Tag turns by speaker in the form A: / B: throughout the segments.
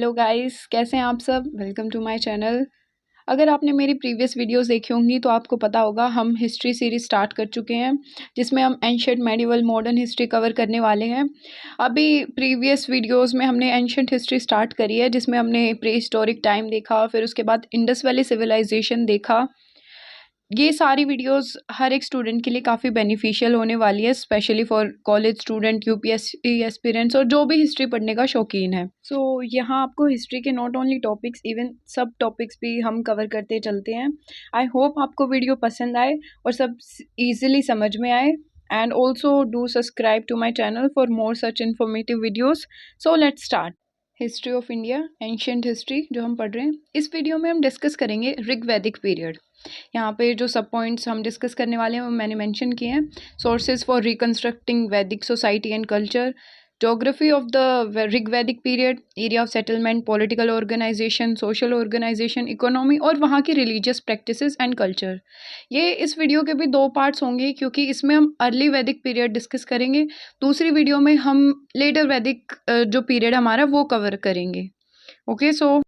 A: Hello guys, कैसे हैं आप सब। Welcome to my channel. अगर आपने मेरी प्रीवियस वीडियोस देखी होंगी तो आपको पता होगा हम हिस्ट्री सीरीज स्टार्ट कर चुके हैं, जिसमें हम ancient medieval modern history cover करने वाले हैं। अभी प्रीवियस वीडियोस में हमने एंशिएंट हिस्ट्री स्टार्ट करी है, जिसमें हमने प्री हिस्टोरिक टाइम देखा, फिर उसके बाद इंडस वैली सिविलाइजेशन देखा। ये सारी वीडियोस हर एक स्टूडेंट के लिए काफ़ी बेनिफिशियल होने वाली है, specially for college student, UPSC aspirants और जो भी हिस्ट्री पढ़ने का शौकीन है। सो यहाँ आपको हिस्ट्री के नॉट ओनली टॉपिक्स, इवन सब टॉपिक्स भी हम कवर करते चलते हैं। आई होप आपको वीडियो पसंद आए और सब ईजिली समझ में आए। And also do subscribe to my channel for more such informative videos. So let's start. History of India, ancient history जो हम पढ़ रहे हैं, इस वीडियो में हम डिस्कस करेंगे ऋग्वैदिक पीरियड। यहाँ पे जो सब पॉइंट्स हम डिस्कस करने वाले हैं वो मैंने मेंशन किए हैं। Sources for reconstructing Vedic society and culture, geography of the Rigvedic period, area of settlement, political organisation, social organisation, economy और वहाँ की रिलीजियस प्रैक्टिसेस एंड कल्चर। ये इस वीडियो के भी दो पार्ट्स होंगे, क्योंकि इसमें हम अर्ली वैदिक पीरियड डिस्कस करेंगे, दूसरी वीडियो में हम लेटर वैदिक जो पीरियड हमारा वो कवर करेंगे। ओके, सो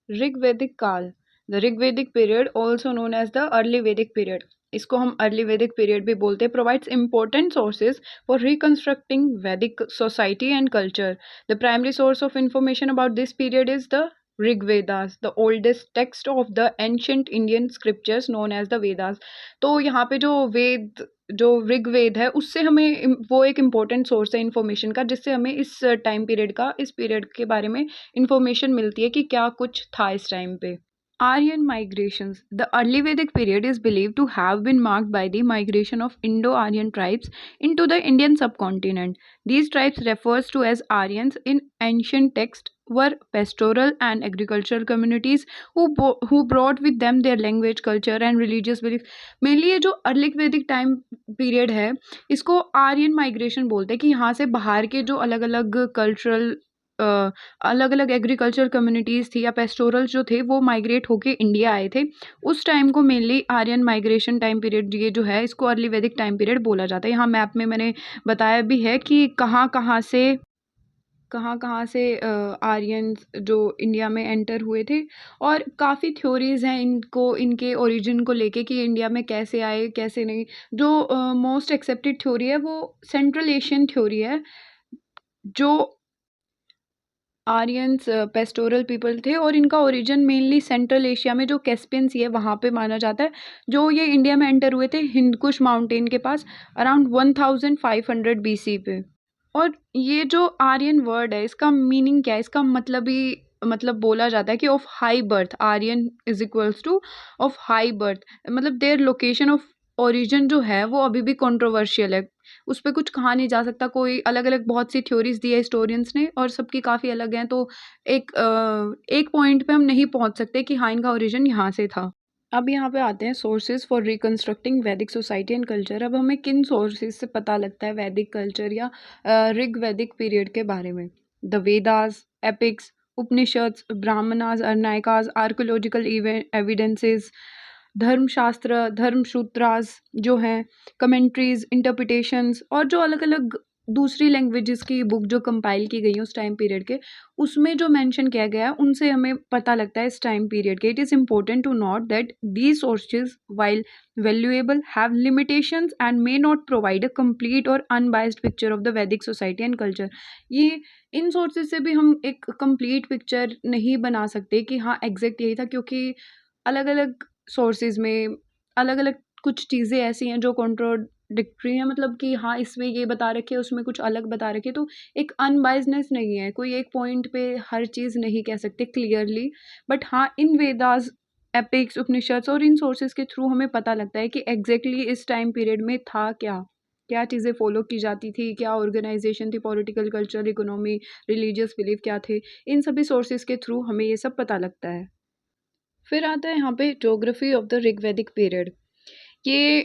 A: ऋग्वैदिक काल, the Rigvedic period also known as the early Vedic period, इसको हम अर्ली वैदिक पीरियड भी बोलते हैं, provides important sources for reconstructing Vedic society and culture. The primary source of information about this period is the Rigvedas, the oldest text of the ancient Indian scriptures known as the Vedas. तो यहाँ पे जो ऋग्वेद है, उससे हमें वो एक इम्पोर्टेंट सोर्स है इन्फॉर्मेशन का, जिससे हमें इस टाइम पीरियड का, इस पीरियड के बारे में इंफॉर्मेशन मिलती है कि क्या कुछ था इस टाइम पे। Aryan migrations. The early Vedic period is believed to have been marked by the migration of Indo-Aryan tribes into the Indian subcontinent. These tribes, refers to as Aryans in ancient texts, were pastoral and agricultural communities who brought with them their language, culture and religious belief. Mainly ये जो early वैदिक time period है, इसको Aryan migration बोलते हैं, कि यहाँ से बाहर के जो अलग अलग कल्चरल अलग अलग एग्रीकल्चर कम्युनिटीज़ थी या पेस्टोरल जो थे, वो माइग्रेट होके इंडिया आए थे। उस टाइम को mainly Aryan migration time period, ये जो है इसको अर्ली वैदिक टाइम पीरियड बोला जाता है। यहाँ मैप में मैंने बताया भी है कि कहाँ कहाँ से आर्यंस जो इंडिया में एंटर हुए थे। और काफ़ी थ्योरीज़ हैं इनके ओरिजिन को लेके, कि इंडिया में कैसे आए कैसे नहीं। जो मोस्ट एक्सेप्टेड थ्योरी है वो सेंट्रल एशियन थ्योरी है। जो आर्यंस पेस्टोरल पीपल थे और इनका ओरिजिन मेनली सेंट्रल एशिया में जो कैस्पियन सी है वहाँ पे माना जाता है। जो ये इंडिया में एंटर हुए थे हिंदकुश माउंटेन के पास अराउंड 1500 BC पे। और ये जो आर्यन वर्ड है, इसका मीनिंग क्या है, इसका मतलब बोला जाता है कि of high birth, Aryan is equals to of high birth, मतलब देयर लोकेशन ऑफ ओरिजिन जो है वो अभी भी कंट्रोवर्शियल है, उस पर कुछ कहा नहीं जा सकता। कोई अलग अलग बहुत सी थ्योरीज दी है हिस्टोरियंस ने और सबकी काफ़ी अलग हैं, तो एक पॉइंट पे हम नहीं पहुंच सकते कि हाँ इनका ओरिजिन यहाँ से था। अब यहाँ पे आते हैं sources for reconstructing Vedic society and culture. अब हमें किन सोर्सेज से पता लगता है वैदिक कल्चर या ऋग वैदिक पीरियड के बारे में। The Vedas, epics, Upanishads, Brahmanas, Aranyakas, archaeological evidences, Dharmashastra, Dharmasutras जो हैं, कमेंट्रीज, इंटरप्रिटेशंस, और जो अलग अलग दूसरी लैंग्वेजेस की बुक जो कंपाइल की गई हैं उस टाइम पीरियड के, उसमें जो मेंशन किया गया है उनसे हमें पता लगता है इस टाइम पीरियड के। It is important to note that these sources while valuable have limitations and may not provide a complete और unbiased picture of the Vedic society and culture. ये इन सोर्सेज से भी हम एक कंप्लीट पिक्चर नहीं बना सकते कि हाँ एग्जैक्ट यही था, क्योंकि अलग अलग सोर्सेज में अलग अलग कुछ चीज़ें ऐसी हैं जो कॉन्ट्रोडिक्टरी हैं, मतलब कि हाँ इसमें ये बता रखे है उसमें कुछ अलग बता रखे, तो एक अनबाइजनेस नहीं है, कोई एक पॉइंट पे हर चीज़ नहीं कह सकते क्लियरली। बट हाँ इन वेदास, एपिक्स, उपनिषद्स और इन सोर्सेज के थ्रू हमें पता लगता है कि एग्जैक्टली इस टाइम पीरियड में था क्या क्या चीज़ें फॉलो की जाती थी, क्या ऑर्गेनाइजेशन थी, political, culture, economy, religious belief क्या थे। इन सभी सोर्सेज के थ्रू हमें ये सब पता लगता है। फिर आता है यहाँ पे geography of the Rigvedic period. ये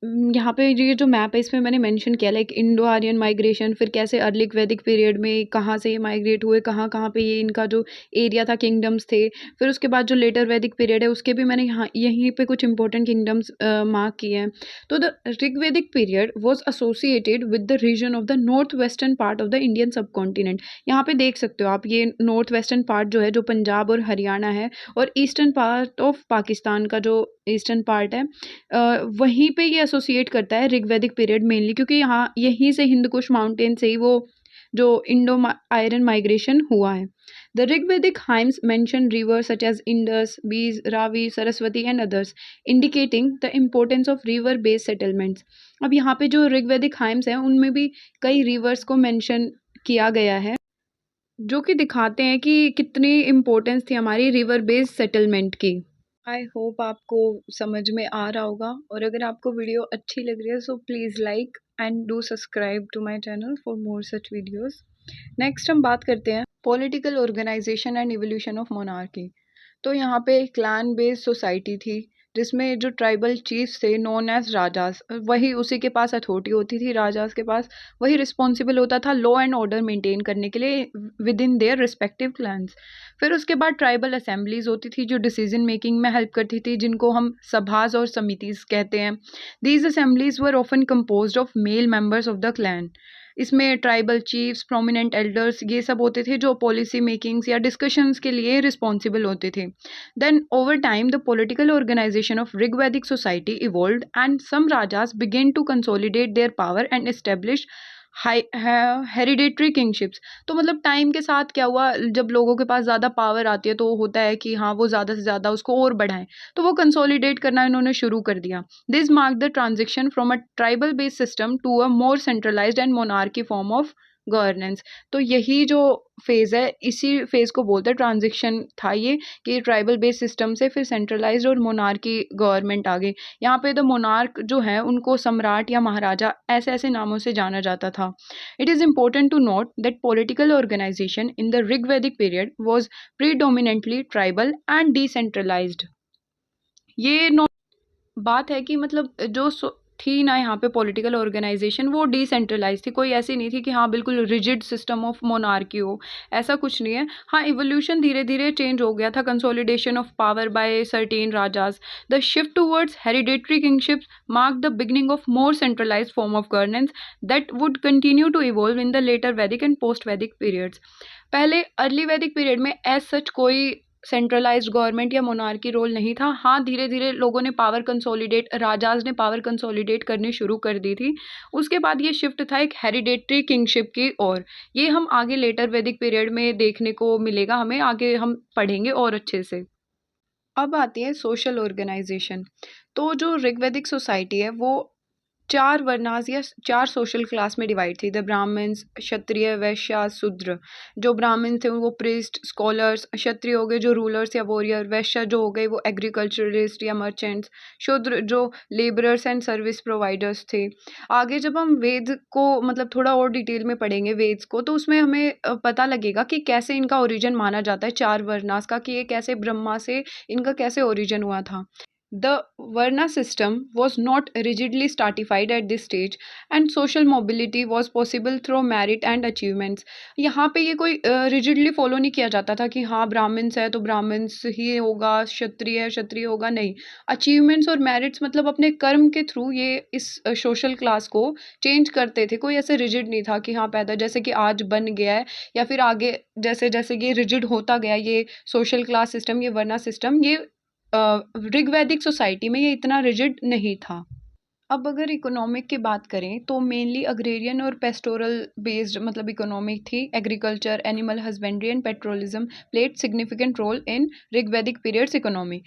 A: यहाँ पे ये जो मैप है इसमें मैंने मेंशन किया लाइक इंडो आर्यन माइग्रेशन, फिर कैसे अर्ली वैदिक पीरियड में कहाँ से ये माइग्रेट हुए, कहाँ कहाँ पे ये इनका जो एरिया था किंगडम्स थे। फिर उसके बाद जो लेटर वैदिक पीरियड है उसके भी मैंने यहाँ यहीं पे कुछ इंपॉर्टेंट किंगडम्स मार्क किए हैं। तो the Rigvedic period was associated with the region of the north western part of the Indian subcontinent. यहाँ पे देख सकते हो आप, ये नॉर्थ वेस्टर्न पार्ट जो है जो पंजाब और हरियाणा है, और ईस्टर्न पार्ट ऑफ पाकिस्तान का जो ईस्टर्न पार्ट है वहीं पे ये एसोसिएट करता है ऋग्वैदिक पीरियड मेनली, क्योंकि यहाँ यहीं से हिंदकुश माउंटेन से ही वो जो इंडो आयरन माइग्रेशन हुआ है। The Rigvedic hymns mention river such as Indus, Beas, Ravi, Saraswati and others, indicating the importance of river based settlements. अब यहाँ पे जो ऋग्वैदिक हाइम्स हैं उनमें भी कई रिवर्स को मेंशन किया गया है, जो कि दिखाते हैं कि कितनी इम्पोर्टेंस थी हमारी रिवर बेस्ड सेटलमेंट की। आई होप आपको समझ में आ रहा होगा, और अगर आपको वीडियो अच्छी लग रही है so please like and do subscribe to my channel for more such videos. Next हम बात करते हैं political organisation and evolution of monarchy. तो यहाँ पे क्लैन बेस्ड सोसाइटी थी जिसमें जो ट्राइबल चीफ्स थे नोन एज राजास, वही उसी के पास अथॉरिटी होती थी, राजास के पास, वही रिस्पॉन्सिबल होता था लॉ एंड ऑर्डर मेंटेन करने के लिए with in their respective clans. फिर उसके बाद ट्राइबल असेंबलीज होती थी जो डिसीजन मेकिंग में हेल्प करती थी, जिनको हम सभाज और समितिज कहते हैं। These assemblies were often composed of male members of the clan. इसमें ट्राइबल चीफ्स, प्रोमिनेंट एल्डर्स, ये सब होते थे जो पॉलिसी मेकिंग्स या डिस्कशंस के लिए रिस्पॉन्सिबल होते थे। Then over time the political organisation of Rigvedic society evolved and some rajas began to consolidate their power and establish hereditary kingships. तो मतलब टाइम के साथ क्या हुआ, जब लोगों के पास ज़्यादा पावर आती है तो होता है कि हाँ वो ज़्यादा से ज़्यादा उसको और बढ़ाएं, तो वो कंसोलिडेट करना इन्होंने शुरू कर दिया। This mark the transition from a tribal based system to a more centralised and monarchy form of governance. तो यही जो फेज़ है, इसी फेज़ को बोलते हैं ट्रांजिशन था ये, कि ट्राइबल बेस्ड सिस्टम से फिर सेंट्रलाइज्ड और मोनार्की गवर्नमेंट आ गई। यहाँ पे द मोनार्क जो है उनको सम्राट या महाराजा ऐसे ऐसे नामों से जाना जाता था। It is important to note that political organization in the Rigvedic period was predominantly tribal and decentralized। ये बात है कि मतलब जो थी ना यहाँ पे पॉलिटिकल ऑर्गेनाइजेशन वो डिसेंट्रलाइज थी, कोई ऐसी नहीं थी कि हाँ बिल्कुल रिजिड सिस्टम ऑफ मोनार्की हो, ऐसा कुछ नहीं है। हाँ इवोल्यूशन धीरे धीरे चेंज हो गया था, consolidation of power by certain rajas. The shift towards hereditary kingships mark the beginning of more centralised form of governance that would continue to evolve in the later Vedic and post Vedic periods. पहले early Vedic period में as such कोई centralised government या monarchy role नहीं था। हाँ धीरे धीरे लोगों ने पावर कंसोलिडेट, राजाज ने पावर कंसोलिडेट करनी शुरू कर दी थी। उसके बाद ये शिफ्ट था एक हेरिडेटरी किंगशिप की ओर। ये हम आगे लेटर वैदिक पीरियड में देखने को मिलेगा, हमें आगे हम पढ़ेंगे और अच्छे से। अब आती है सोशल ऑर्गेनाइजेशन। तो जो ऋग्वैदिक सोसाइटी है वो 4 वर्णास या 4 सोशल क्लास में डिवाइड थी। द ब्राह्मण्स, क्षत्रिय, वैश्य, शूद्र। जो ब्राह्मण थे वो प्रीस्ट, स्कॉलर्स, क्षत्रिय हो गए जो रूलर्स या वॉरियर, वैश्य जो हो गए वो एग्रीकल्चरलिस्ट या मर्चेंट्स, शूद्र जो लेबरर्स एंड सर्विस प्रोवाइडर्स थे। आगे जब हम वेद को मतलब थोड़ा और डिटेल में पढ़ेंगे वेद्स को, तो उसमें हमें पता लगेगा कि कैसे इनका ओरिजिन माना जाता है 4 वर्णास का, कि ये कैसे ब्रह्मा से इनका कैसे ओरिजिन हुआ था। The Varna system was not rigidly stratified at this stage and social mobility was possible through merit and achievements। यहाँ पे ये कोई रिजिडली फॉलो नहीं किया जाता था कि हाँ ब्राह्मण्स है तो ब्राह्मण्स ही होगा, क्षत्रिय है क्षत्रिय होगा, नहीं। अचीवमेंट्स और मेरिट्स मतलब अपने कर्म के थ्रू ये इस सोशल क्लास को चेंज करते थे। कोई ऐसे रिजिड नहीं था कि हाँ पैदा जैसे कि आज बन गया है, या फिर आगे जैसे जैसे ये रिजिड होता गया ये सोशल क्लास सिस्टम, ये वर्ना सिस्टम, ये ऋग्वैदिक सोसाइटी में ये इतना रिजिड नहीं था। अब अगर इकोनॉमिक की बात करें तो मेनली अग्रेरियन और पेस्टोरल बेस्ड मतलब इकोनॉमिक थी। Agriculture, animal husbandry and pastoralism played significant role in Rigvedic periods economy.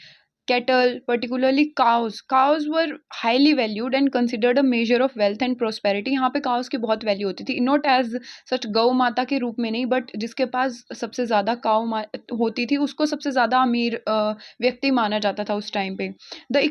A: Cattle, particularly cows were highly valued and considered a measure of wealth and prosperity। यहाँ पे cows की बहुत value होती थी, not as such गौ माता के रूप में नहीं, बट जिसके पास सबसे ज़्यादा होती थी उसको सबसे ज़्यादा अमीर व्यक्ति माना जाता था उस टाइम पे। The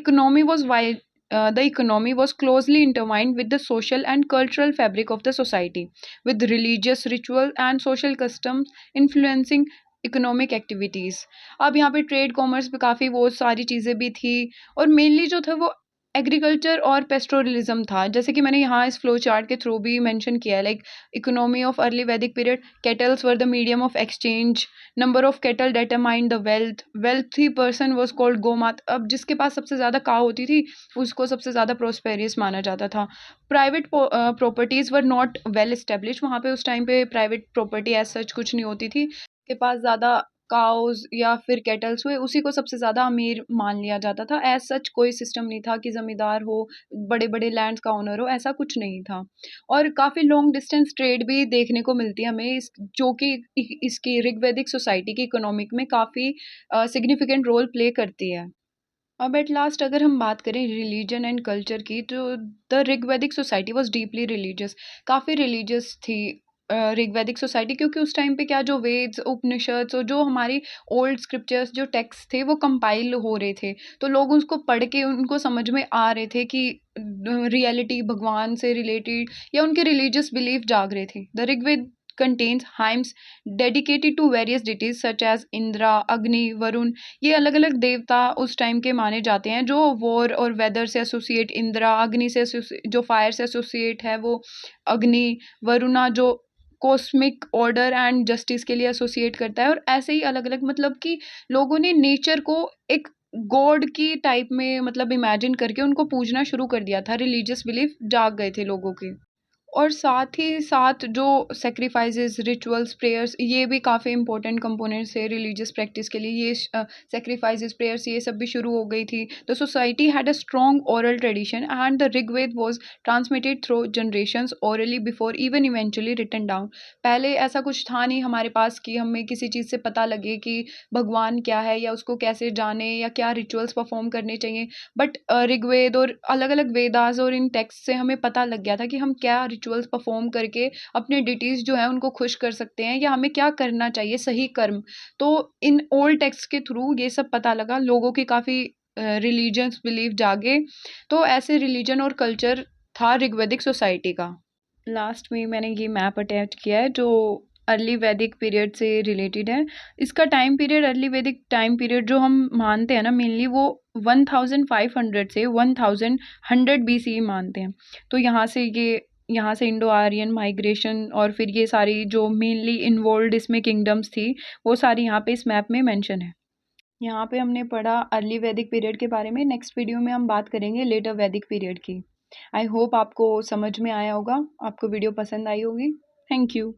A: economy was closely intertwined with the social and cultural fabric of the society, with religious ritual and social customs influencing economic activities. अब यहाँ पे ट्रेड कॉमर्स पे काफ़ी वो सारी चीज़ें भी थी, और मेनली जो था वो एग्रीकल्चर और पेस्टोरलिज्म था, जैसे कि मैंने यहाँ इस फ्लो चार्ट के थ्रू भी मेंशन किया है। Like economy of early Vedic period, cattles were the medium of exchange, number of cattle determined the wealth, wealthy person was called Gomat. अब जिसके पास सबसे ज़्यादा काव होती थी उसको सबसे ज़्यादा प्रोस्पेरियस माना जाता था। Private properties were not well establish, वहाँ पे उस टाइम पे प्राइवेट प्रॉपर्टी एज सच कुछ नहीं होती थी। के पास ज़्यादा काउज़ या फिर कैटल्स हुए उसी को सबसे ज़्यादा अमीर मान लिया जाता था। एज़ सच कोई सिस्टम नहीं था कि ज़मींदार हो, बड़े-बड़े लैंड्स का ओनर हो, ऐसा कुछ नहीं था। और काफ़ी लॉन्ग डिस्टेंस ट्रेड भी देखने को मिलती है हमें, इस जो कि इसकी ऋग्वैदिक सोसाइटी की इकोनॉमिक में काफ़ी सिग्निफिकेंट रोल प्ले करती है। अब एट लास्ट अगर हम बात करें रिलीजन एंड कल्चर की, तो the Rigvedic society was deeply religious, काफ़ी रिलीजियस थी ऋग्वैदिक सोसाइटी, क्योंकि उस टाइम पे क्या जो वेद्स, उपनिषद्स और जो हमारी ओल्ड स्क्रिप्चर्स जो टेक्स्ट थे वो कंपाइल हो रहे थे, तो लोग उसको पढ़ के उनको समझ में आ रहे थे कि रियलिटी भगवान से रिलेटेड या उनके रिलीजियस बिलीफ जाग रहे थे। The Rigveda contains hymns dedicated to various deities such as Indra, Agni, Varuna. ये अलग अलग देवता उस टाइम के माने जाते हैं जो वॉर और वेदर से एसोसिएट इंद्रा, अग्नि से जो फायर से एसोसिएट है वो अग्नि, वरुणा जो कॉस्मिक ऑर्डर एंड जस्टिस के लिए एसोसिएट करता है। और ऐसे ही अलग अलग, मतलब कि लोगों ने नेचर को एक गॉड की टाइप में मतलब इमेजिन करके उनको पूजना शुरू कर दिया था, रिलीजियस बिलीफ जाग गए थे लोगों के। और साथ ही साथ जो सैक्रिफाइसेस, रिचुअल्स, प्रेयर्स, ये भी काफ़ी इंपॉर्टेंट कंपोनेंट्स है रिलीजियस प्रैक्टिस के लिए। ये सैक्रिफाइसेस, प्रेयर्स, ये सब भी शुरू हो गई थी। The society had a strong oral tradition and the Rigveda was transmitted through generations orally before even eventually written down. पहले ऐसा कुछ था नहीं हमारे पास कि हमें किसी चीज़ से पता लगे कि भगवान क्या है या उसको कैसे जाने या क्या रिचुअल्स परफॉर्म करने चाहिए। बट ऋग्वेद और अलग अलग वेदास और इन टेक्स्ट से हमें पता लग गया था कि हम क्या रिचुअल्स परफॉर्म करके अपने डिटीज जो है उनको खुश कर सकते हैं या हमें क्या करना चाहिए सही कर्म। तो इन ओल्ड टेक्स्ट के थ्रू ये सब पता लगा, लोगों की काफ़ी रिलीजियस बिलीफ जागे। तो ऐसे रिलीजन और कल्चर था ऋग्वैदिक सोसाइटी का। लास्ट में मैंने ये मैप अटैच किया है जो अर्ली वैदिक पीरियड से रिलेटेड है। इसका टाइम पीरियड, अर्ली वैदिक टाइम पीरियड जो हम मानते हैं ना मेनली, वो 1500 से 1100 BCE मानते हैं। तो यहाँ से इंडो आर्यन माइग्रेशन और फिर ये सारी जो मेनली इन्वॉल्व इसमें किंगडम्स थी वो सारी यहाँ पे इस मैप में मेंशन है। यहाँ पे हमने पढ़ा अर्ली वैदिक पीरियड के बारे में। नेक्स्ट वीडियो में हम बात करेंगे लेटर वैदिक पीरियड की। आई होप आपको समझ में आया होगा, आपको वीडियो पसंद आई होगी। Thank you.